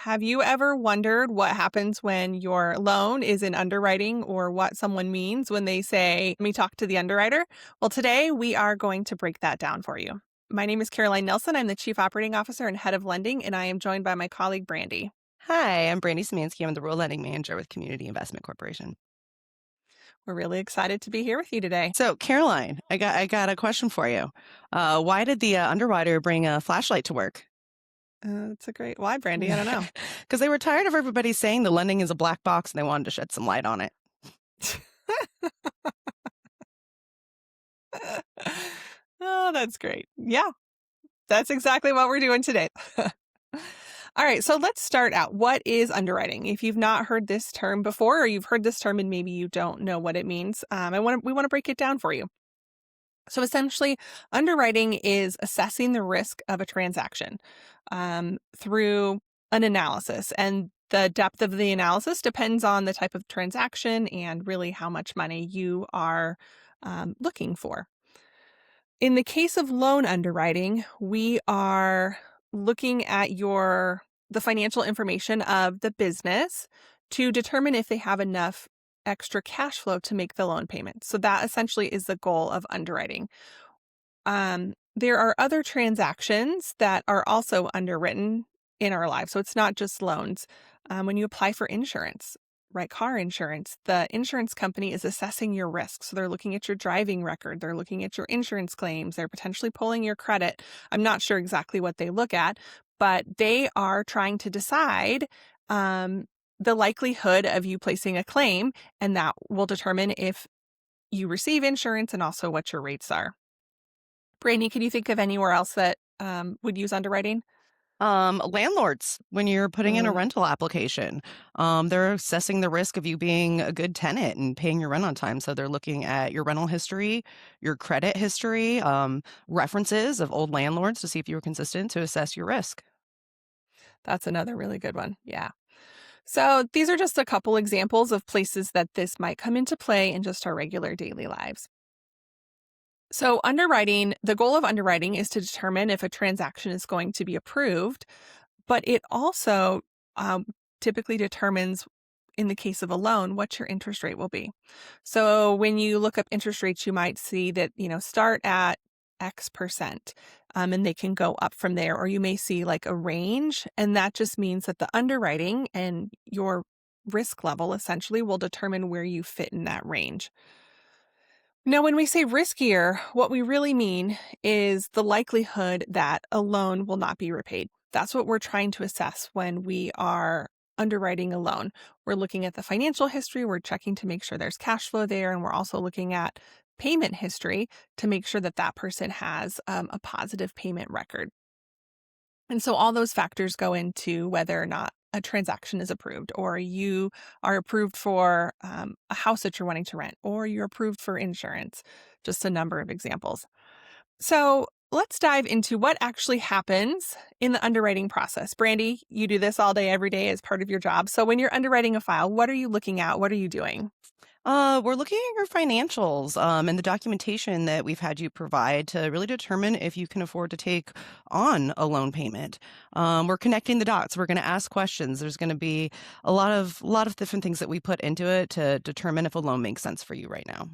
Have you ever wondered what happens when your loan is in underwriting or what someone means when they say, "Let me talk to the underwriter"? Well, today we are going to break that down for you. My name is Caroline Nelson. I'm the Chief Operating Officer and Head of Lending, and I am joined by my colleague, Brandi. Hi, I'm Brandi Szymanski. I'm the Rural Lending Manager with Community Investment Corporation. We're really excited to be here with you today. So, Caroline, I got a question for you. Why did the underwriter bring a flashlight to work? That's a great why, Brandi. I don't know. Because they were tired of everybody saying the lending is a black box and they wanted to shed some light on it. Oh, that's great. Yeah, that's exactly what we're doing today. All right, so let's start out. What is underwriting? If you've not heard this term before, or you've heard this term and maybe you don't know what it means, we want to break it down for you. So essentially, underwriting is assessing the risk of a transaction through an analysis, and the depth of the analysis depends on the type of transaction and really how much money you are looking for. In the case of loan underwriting, we are looking at the financial information of the business to determine if they have enough extra cash flow to make the loan payment. So that essentially is the goal of underwriting. There are other transactions that are also underwritten in our lives. So it's not just loans. When you apply for insurance, right, car insurance, the insurance company is assessing your risk. So they're looking at your driving record, they're looking at your insurance claims, they're potentially pulling your credit. I'm not sure exactly what they look at, but they are trying to decide the likelihood of you placing a claim, and that will determine if you receive insurance and also what your rates are. Brandi, can you think of anywhere else that would use underwriting? Landlords, when you're putting in a Uh, rental application, they're assessing the risk of you being a good tenant and paying your rent on time. So they're looking at your rental history, your credit history, references of old landlords to see if you were consistent to assess your risk. that's another really good one. Yeah. So these are just a couple examples of places that this might come into play in just our regular daily lives. So the goal of underwriting is to determine if a transaction is going to be approved, but it also um, typically determines, in the case of a loan, what your interest rate will be. So when you look up interest rates, you might see that, start at X percent, and they can go up from there, or you may see like a range. And that just means that the underwriting and your risk level essentially will determine where you fit in that range. Now, when we say riskier, what we really mean is the likelihood that a loan will not be repaid. That's what we're trying to assess when we are underwriting a loan. We're looking at the financial history, we're checking to make sure there's cash flow there, and we're also looking at payment history to make sure that that person has a positive payment record. And so all those factors go into whether or not a transaction is approved, or you are approved for a house that you're wanting to rent, or you're approved for insurance, just a number of examples. So let's dive into what actually happens in the underwriting process. Brandi, you do this all day, every day as part of your job. So when you're underwriting a file, what are you looking at? What are you doing? We're looking at your financials and the documentation that we've had you provide to really determine if you can afford to take on a loan payment. We're connecting the dots. We're going to ask questions. There's going to be a lot of different things that we put into it to determine if a loan makes sense for you right now.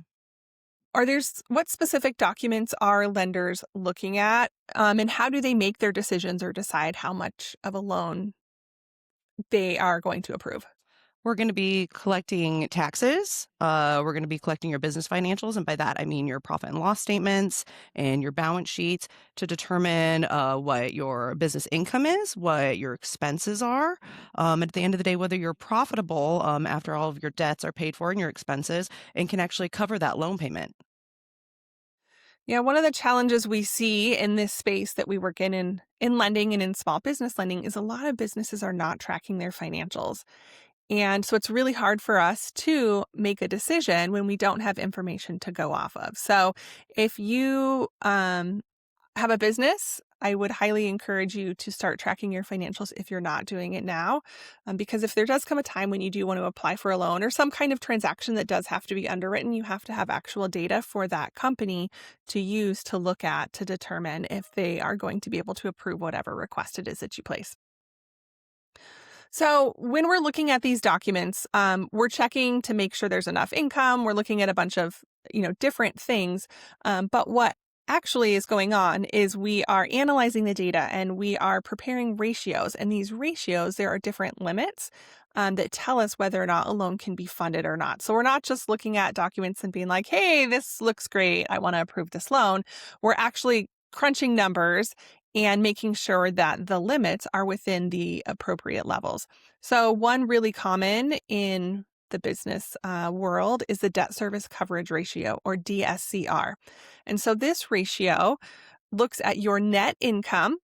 What specific documents are lenders looking at, and how do they make their decisions or decide how much of a loan they are going to approve? We're going to be collecting taxes. We're going to be collecting your business financials. And by that, I mean your profit and loss statements and your balance sheets to determine what your business income is, what your expenses are. And at the end of the day, whether you're profitable after all of your debts are paid for and your expenses and can actually cover that loan payment. Yeah, one of the challenges we see in this space that we work in lending and in small business lending is a lot of businesses are not tracking their financials. And so it's really hard for us to make a decision when we don't have information to go off of. So if you have a business, I would highly encourage you to start tracking your financials if you're not doing it now. Because if there does come a time when you do want to apply for a loan or some kind of transaction that does have to be underwritten, you have to have actual data for that company to use to look at to determine if they are going to be able to approve whatever request it is that you place. So when we're looking at these documents, we're checking to make sure there's enough income. We're looking at a bunch of, different things. But what actually is going on is we are analyzing the data and we are preparing ratios. And these ratios, there are different limits that tell us whether or not a loan can be funded or not. So we're not just looking at documents and being like, hey, this looks great. I want to approve this loan. We're actually crunching numbers and making sure that the limits are within the appropriate levels. So, one really common in the business world is the debt service coverage ratio, or DSCR. And so, this ratio looks at your net income.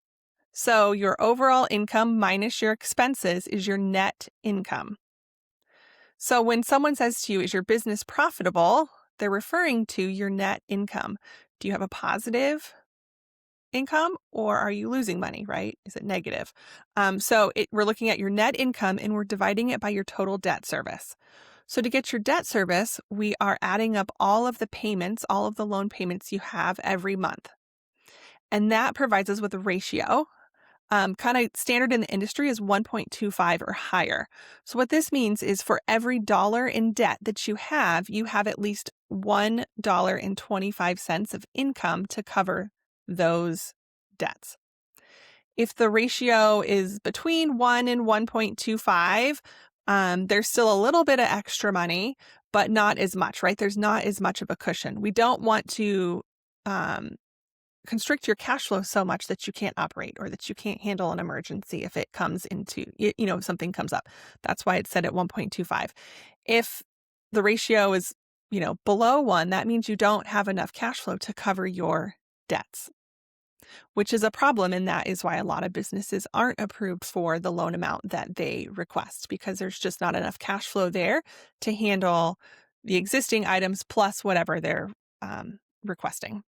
So, your overall income minus your expenses is your net income. So, when someone says to you, is your business profitable? They're referring to your net income. Do you have a positive income, or are you losing money, right? Is it negative? We're looking at your net income and we're dividing it by your total debt service. So to get your debt service, we are adding up all of the payments, all of the loan payments you have every month. And that provides us with a ratio. Kind of standard in the industry is 1.25 or higher. So what this means is for every dollar in debt that you have at least $1.25 of income to cover those debts. If the ratio is between 1 and 1.25, there's still a little bit of extra money, but not as much, right? There's not as much of a cushion. We don't want to um, constrict your cash flow so much that you can't operate or that you can't handle an emergency if it comes into, if something comes up. That's why it's set at 1.25. If the ratio is, below 1, that means you don't have enough cash flow to cover your debts, which is a problem. And that is why a lot of businesses aren't approved for the loan amount that they request, because there's just not enough cash flow there to handle the existing items plus whatever they're requesting.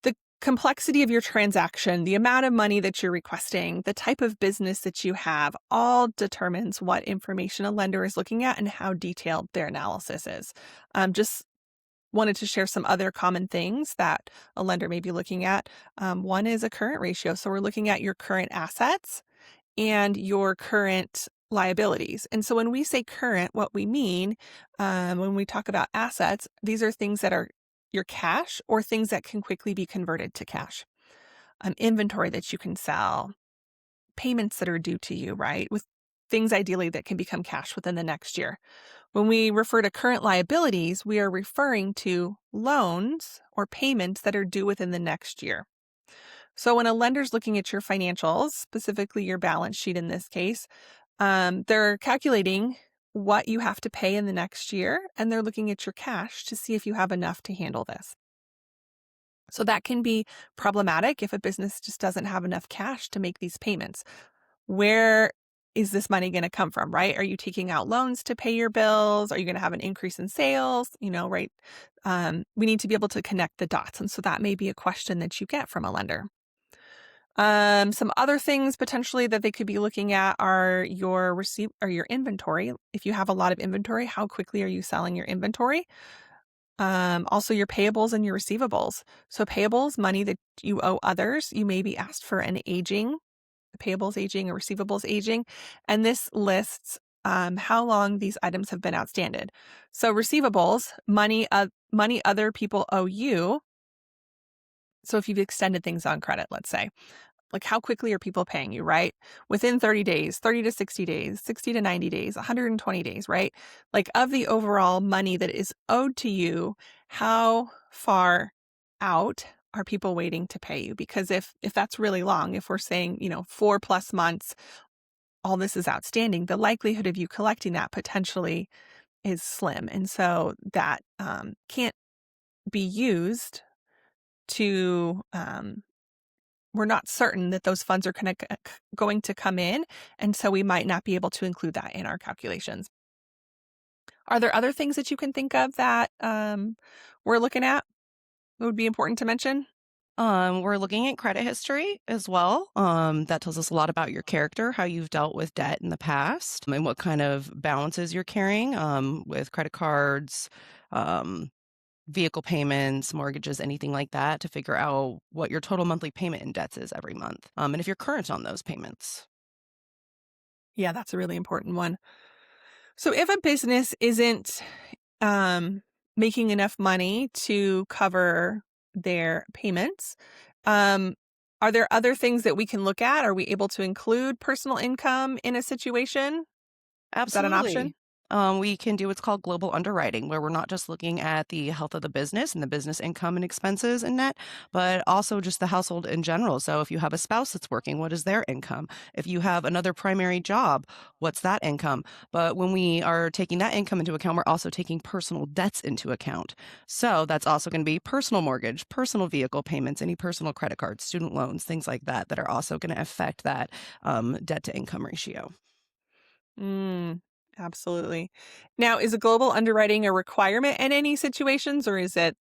The complexity of your transaction, the amount of money that you're requesting, the type of business that you have, all determines what information a lender is looking at and how detailed their analysis is. Just wanted to share some other common things that a lender may be looking at. One is a current ratio. So we're looking at your current assets and your current liabilities. And so when we say current, what we mean when we talk about assets, these are things that are your cash or things that can quickly be converted to cash. Inventory that you can sell, payments that are due to you, right? With things ideally that can become cash within the next year. When we refer to current liabilities, we are referring to loans or payments that are due within the next year. So when a lender's looking at your financials, specifically your balance sheet in this case, they're calculating what you have to pay in the next year, and they're looking at your cash to see if you have enough to handle this. So that can be problematic if a business just doesn't have enough cash to make these payments. Where is this money going to come from, right? Are you taking out loans to pay your bills? Are you going to have an increase in sales? Right? We need to be able to connect the dots. And so that may be a question that you get from a lender. Some other things potentially that they could be looking at are your receipt or your inventory. If you have a lot of inventory, how quickly are you selling your inventory? Also your payables and your receivables. So payables, money that you owe others, you may be asked for an aging, payables aging or receivables aging. And this lists how long these items have been outstanding. So receivables, money other people owe you. So if you've extended things on credit, let's say, like how quickly are people paying you, right? Within 30 days, 30 to 60 days, 60 to 90 days, 120 days, right? Like of the overall money that is owed to you, how far out are people waiting to pay you? Because if that's really long, if we're saying, 4+ months, all this is outstanding, the likelihood of you collecting that potentially is slim. And so that can't be used to we're not certain that those funds are going to come in, and so we might not be able to include that in our calculations. Are there other things that you can think of that we're looking at that would be important to mention? We're looking at credit history as well. That tells us a lot about your character, how you've dealt with debt in the past, and what kind of balances you're carrying with credit cards, vehicle payments, mortgages, anything like that, to figure out what your total monthly payment in debts is every month, and if you're current on those payments. Yeah, that's a really important one. So if a business isn't um, making enough money to cover their payments, um, are there other things that we can look at? Are we able to include personal income in a situation? Is that an option? Absolutely. We can do what's called global underwriting, where we're not just looking at the health of the business and the business income and expenses and net, but also just the household in general. So if you have a spouse that's working, what is their income? If you have another primary job, what's that income? But when we are taking that income into account, we're also taking personal debts into account. So that's also going to be personal mortgage, personal vehicle payments, any personal credit cards, student loans, things like that, that are also going to affect that debt to income ratio. Mm, absolutely. Now, is a global underwriting a requirement in any situations, or is it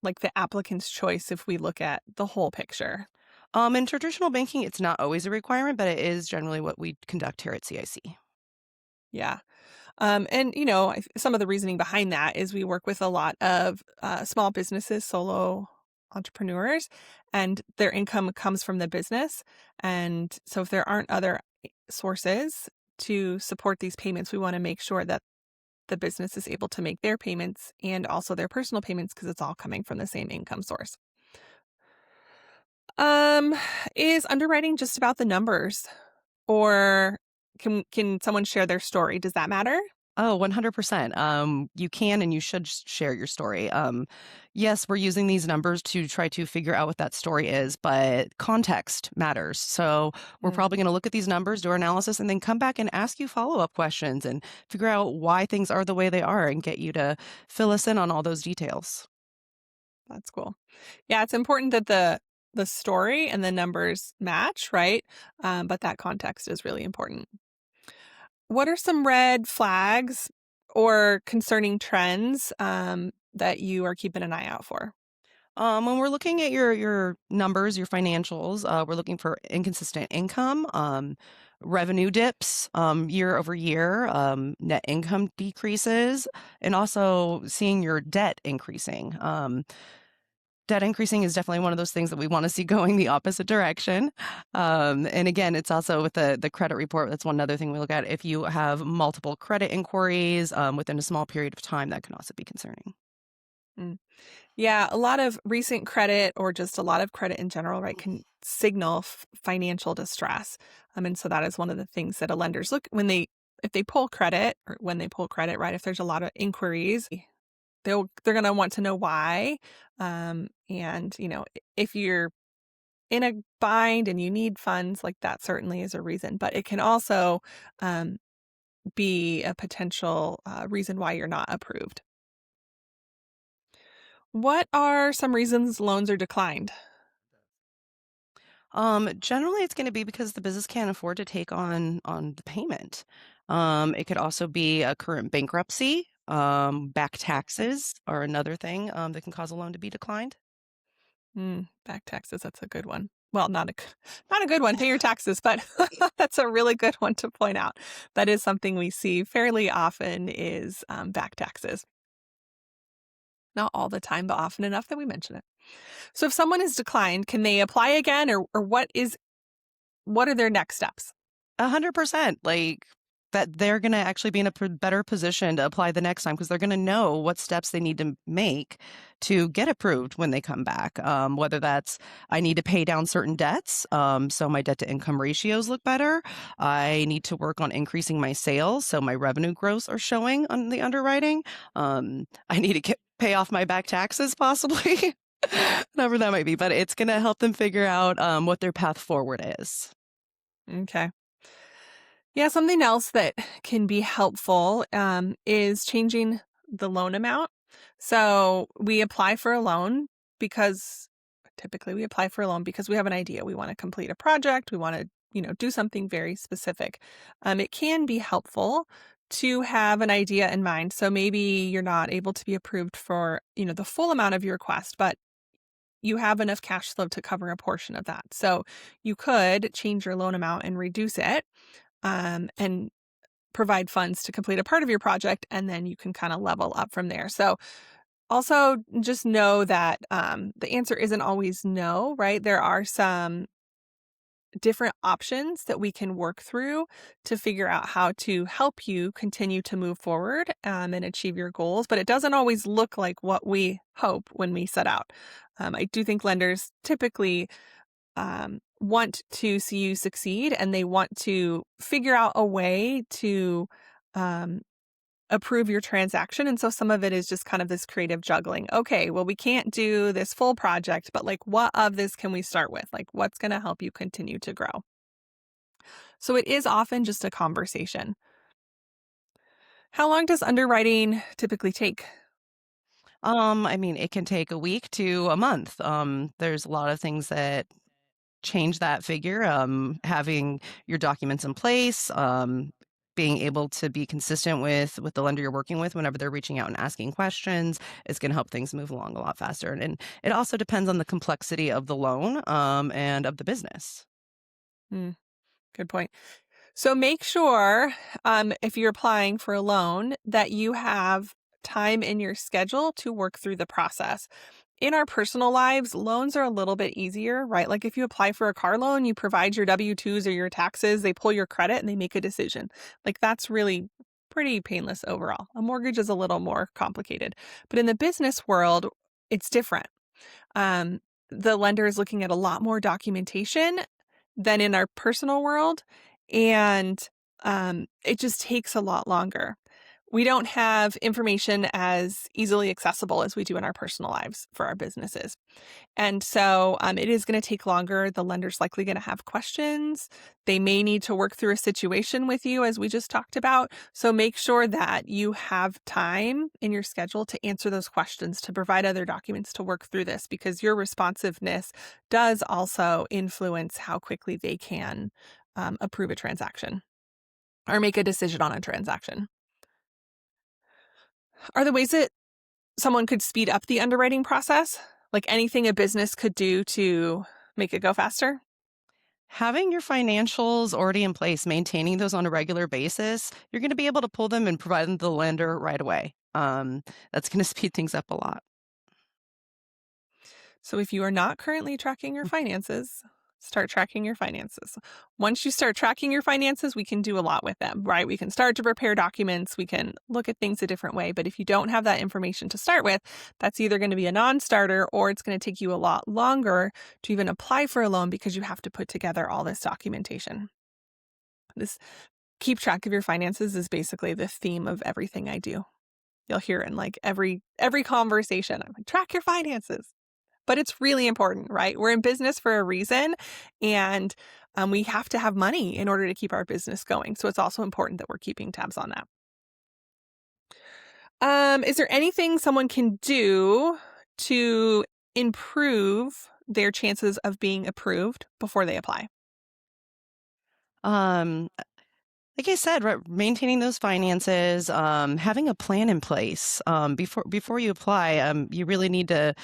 like the applicant's choice if we look at the whole picture? In traditional banking, it's not always a requirement, but it is generally what we conduct here at CIC. Yeah. And some of the reasoning behind that is we work with a lot of small businesses, solo entrepreneurs, and their income comes from the business. And so if there aren't other sources to support these payments, we want to make sure that the business is able to make their payments and also their personal payments because it's all coming from the same income source. Um, is underwriting just about the numbers, or can someone share their story? Does that matter? Oh, 100%. You can and you should share your story. Yes, we're using these numbers to try to figure out what that story is, but context matters. So we're Mm, probably going to look at these numbers, do our analysis, and then come back and ask you follow-up questions and figure out why things are the way they are and get you to fill us in on all those details. that's cool. Yeah, it's important that the story and the numbers match, right? But that context is really important. What are some red flags or concerning trends that you are keeping an eye out for? When we're looking at your numbers, your financials, we're looking for inconsistent income, revenue dips year over year, net income decreases, and also seeing your debt increasing. Debt increasing is definitely one of those things that we want to see going the opposite direction. And again, it's also with the credit report. That's one other thing we look at. If you have multiple credit inquiries within a small period of time, that can also be concerning. Mm. Yeah, a lot of recent credit or just a lot of credit in general, right, can signal financial distress. And so that is one of the things that a lenders look when they if they pull credit or when they pull credit, right, if there's a lot of inquiries, they're going to want to know why. And if you're in a bind and you need funds, like that certainly is a reason, but it can also um, be a potential reason why you're not approved. What are some reasons loans are declined? Generally, it's going to be because the business can't afford to take on the payment. It could also be a current bankruptcy. Back taxes are another thing that can cause a loan to be declined. Back taxes, that's a good one. Well, not a good one, pay your taxes, but that's a really good one to point out. That is something we see fairly often is back taxes. Not all the time, but often enough that we mention it. So if someone is declined, can they apply again or what are their next steps? 100%. Like that they're going to actually be in a better position to apply the next time because they're going to know what steps they need to make to get approved when they come back. Whether that's I need to pay down certain debts, so my debt to income ratios look better. I need to work on increasing my sales, so my revenue growths are showing on the underwriting. I need to pay off my back taxes, possibly. Whatever that might be, but it's going to help them figure out what their path forward is. Okay. Yeah, something else that can be helpful is changing the loan amount. So we apply for a loan because typically we apply for a loan because we have an idea. We want to complete a project. We want to, do something very specific. It can be helpful to have an idea in mind. So maybe you're not able to be approved for, the full amount of your request, but you have enough cash flow to cover a portion of that. So you could change your loan amount and reduce it and provide funds to complete a part of your project, and then you can kind of level up from there. So, also just know that the answer isn't always no, right? There are some different options that we can work through to figure out how to help you continue to move forward and achieve your goals. But it doesn't always look like what we hope when we set out. I do think lenders typically want to see you succeed, and they want to figure out a way to um, approve your transaction. And so some of it is just kind of this creative juggling. Okay, well, we can't do this full project, but like, what of this can we start with? Like, what's going to help you continue to grow? So it is often just a conversation. How long does underwriting typically take? I mean, it can take a week to a month. There's a lot of things that change that figure. Having your documents in place, being able to be consistent with the lender you're working with whenever they're reaching out and asking questions is going to help things move along a lot faster. And it also depends on the complexity of the loan, and of the business. Hmm, good point. So make sure, if you're applying for a loan, that you have time in your schedule to work through the process. In our personal lives, loans are a little bit easier, right? Like if you apply for a car loan, you provide your W-2s or your taxes, they pull your credit and they make a decision. Like that's really pretty painless overall. A mortgage is a little more complicated. But in the business world, it's different. Um, the lender is looking at a lot more documentation than in our personal world, and it just takes a lot longer. We don't have information as easily accessible as we do in our personal lives for our businesses. And so it is going to take longer. The lender's likely going to have questions. They may need to work through a situation with you, as we just talked about. So make sure that you have time in your schedule to answer those questions, to provide other documents to work through this, because your responsiveness does also influence how quickly they can approve a transaction or make a decision on a transaction. Are there ways that someone could speed up the underwriting process? Like anything a business could do to make it go faster? Having your financials already in place, maintaining those on a regular basis, you're going to be able to pull them and provide them to the lender right away. That's going to speed things up a lot. So if you are not currently tracking your finances, start tracking your finances. Once you start tracking your finances, we can do a lot with them, right? We can start to prepare documents, we can look at things a different way. But if you don't have that information to start with, that's either going to be a non-starter or it's going to take you a lot longer to even apply for a loan because you have to put together all this documentation. This keep track of your finances is basically the theme of everything I do. You'll hear it in like every conversation. I'm like, track your finances. But it's really important, right? We're in business for a reason, and we have to have money in order to keep our business going. So it's also important that we're keeping tabs on that. Is there anything someone can do to improve their chances of being approved before they apply? Um, like I said, maintaining those finances, having a plan in place, before you apply. You really need to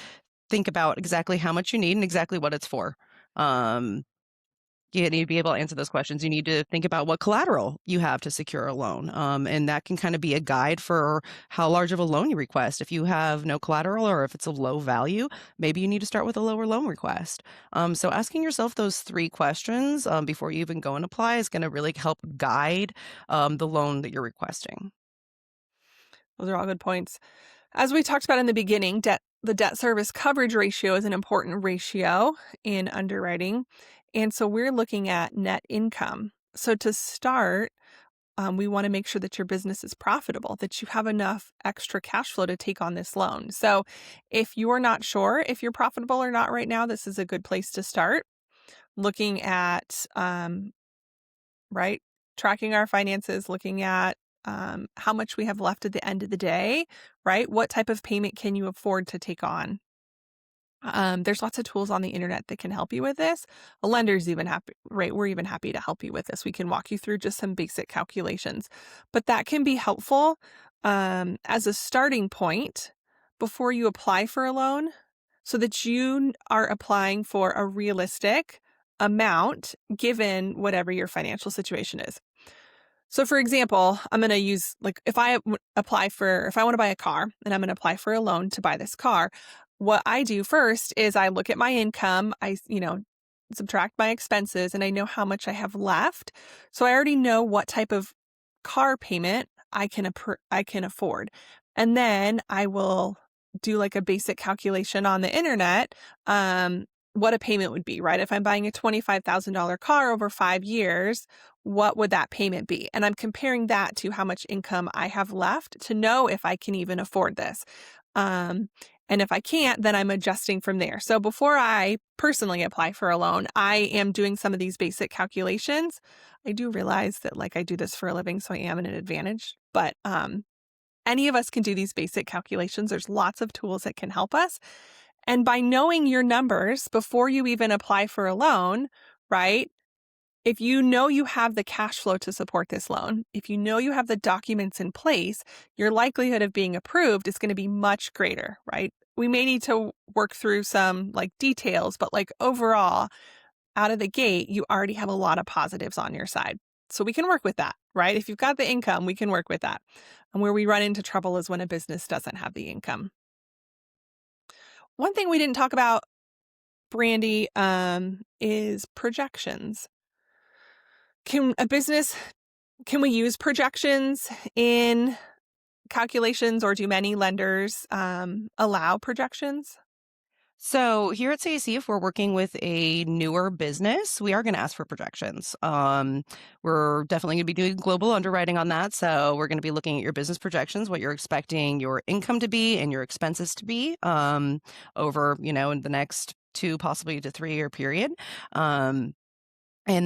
think about exactly how much you need and exactly what it's for. Um, you need to be able to answer those questions. You need to think about what collateral you have to secure a loan. And that can kind of be a guide for how large of a loan you request. If you have no collateral or if it's of low value, maybe you need to start with a lower loan request. So asking yourself those three questions before you even go and apply is going to really help guide the loan that you're requesting. Those are all good points. As we talked about in the beginning, the debt service coverage ratio is an important ratio in underwriting. And so we're looking at net income. So to start, we want to make sure that your business is profitable, that you have enough extra cash flow to take on this loan. So if you're not sure if you're profitable or not right now, this is a good place to start looking at, right, tracking our finances, looking at how much we have left at the end of the day, right? What type of payment can you afford to take on? There's lots of tools on the internet that can help you with this. A lender's even happy, right? We're even happy to help you with this. We can walk you through just some basic calculations, but that can be helpful as a starting point before you apply for a loan so that you are applying for a realistic amount given whatever your financial situation is. So for example, I'm going to use like if I want to buy a car and I'm going to apply for a loan to buy this car, what I do first is I look at my income. subtract my expenses, and I know how much I have left. So I already know what type of car payment I can afford. And then I will do like a basic calculation on the internet, what a payment would be, right? If I'm buying a $25,000 car over 5 years, what would that payment be? And I'm comparing that to how much income I have left to know if I can even afford this. Um, and if I can't, then I'm adjusting from there. So before I personally apply for a loan, I am doing some of these basic calculations. I do realize that like I do this for a living, so I am at an advantage, but any of us can do these basic calculations. There's lots of tools that can help us. And by knowing your numbers before you even apply for a loan, right? If you know you have the cash flow to support this loan, if you know you have the documents in place, your likelihood of being approved is going to be much greater, right? We may need to work through some like details, but like overall, out of the gate, you already have a lot of positives on your side. So we can work with that, right? If you've got the income, we can work with that. And where we run into trouble is when a business doesn't have the income. One thing we didn't talk about, Brandi, is projections. Can a business Can we use projections in calculations, or do many lenders allow projections? So here at CAC, if we're working with a newer business, we are going to ask for projections. We're definitely going to be doing global underwriting on that. So we're going to be looking at your business projections, what you're expecting your income to be and your expenses to be over, in the next 2, possibly to 3-year period. And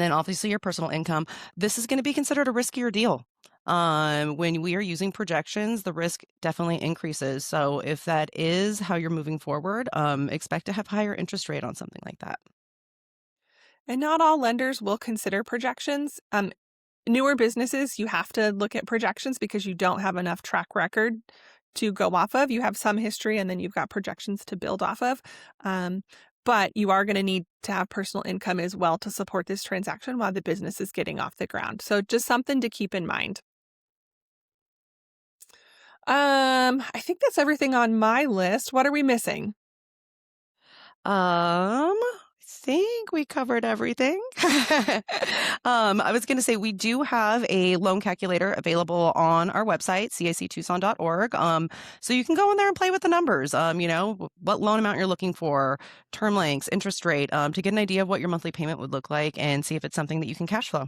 then obviously your personal income. This is going to be considered a riskier deal. When we are using projections, the risk definitely increases. So if that is how you're moving forward, expect to have higher interest rate on something like that. And not all lenders will consider projections. Newer businesses, you have to look at projections because you don't have enough track record to go off of. You have some history and then you've got projections to build off of. But you are going to need to have personal income as well to support this transaction while the business is getting off the ground. So just something to keep in mind. I think that's everything on my list. What are we missing? I think we covered everything. I was going to say we do have a loan calculator available on our website, cactucson.org. So you can go in there and play with the numbers. What loan amount you're looking for, term lengths, interest rate, to get an idea of what your monthly payment would look like and see if it's something that you can cash flow.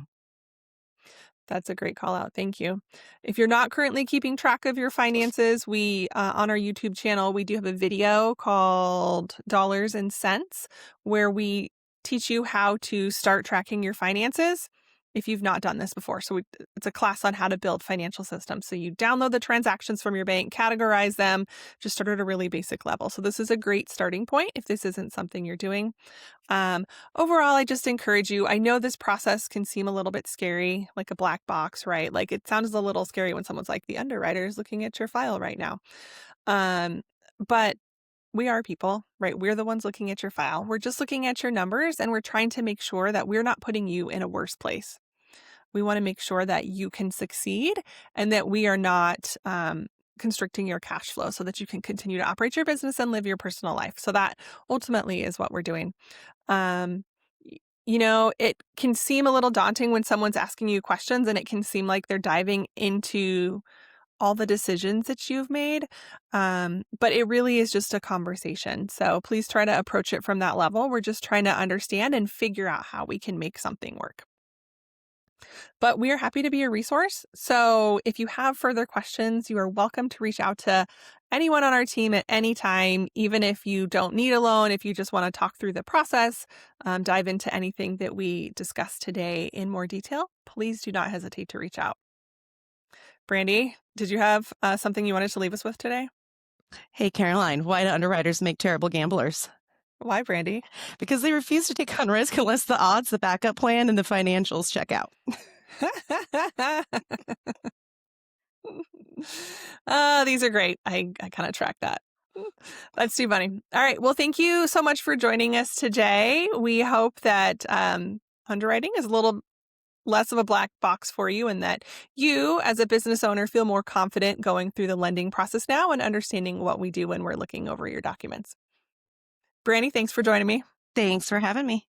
That's a great call out. Thank you. If you're not currently keeping track of your finances, we on our YouTube channel, we do have a video called Dollars and Cents where we teach you how to start tracking your finances if you've not done this before. So it's a class on how to build financial systems. So you download the transactions from your bank, categorize them, just start at a really basic level. So this is a great starting point if this isn't something you're doing. Overall, I just encourage you. I know this process can seem a little bit scary, like a black box, right? Like it sounds a little scary when someone's like, the underwriter is looking at your file right now. Um, but we are people, right? We're the ones looking at your file. We're just looking at your numbers and we're trying to make sure that we're not putting you in a worse place. We want to make sure that you can succeed and that we are not constricting your cash flow so that you can continue to operate your business and live your personal life. So that ultimately is what we're doing. Um, it can seem a little daunting when someone's asking you questions and it can seem like they're diving into all the decisions that you've made. But it really is just a conversation. So please try to approach it from that level. We're just trying to understand and figure out how we can make something work. But we are happy to be a resource. So if you have further questions, you are welcome to reach out to anyone on our team at any time, even if you don't need a loan, if you just want to talk through the process, dive into anything that we discussed today in more detail, please do not hesitate to reach out. Brandi, did you have something you wanted to leave us with today? Hey, Caroline, why do underwriters make terrible gamblers? Why, Brandi? Because they refuse to take on risk unless the odds, the backup plan, and the financials check out. These are great. I kind of track that. That's too funny. All right. Well, thank you so much for joining us today. We hope that underwriting is a little less of a black box for you and that you, as a business owner, feel more confident going through the lending process now and understanding what we do when we're looking over your documents. Brandi, thanks for joining me. Thanks for having me.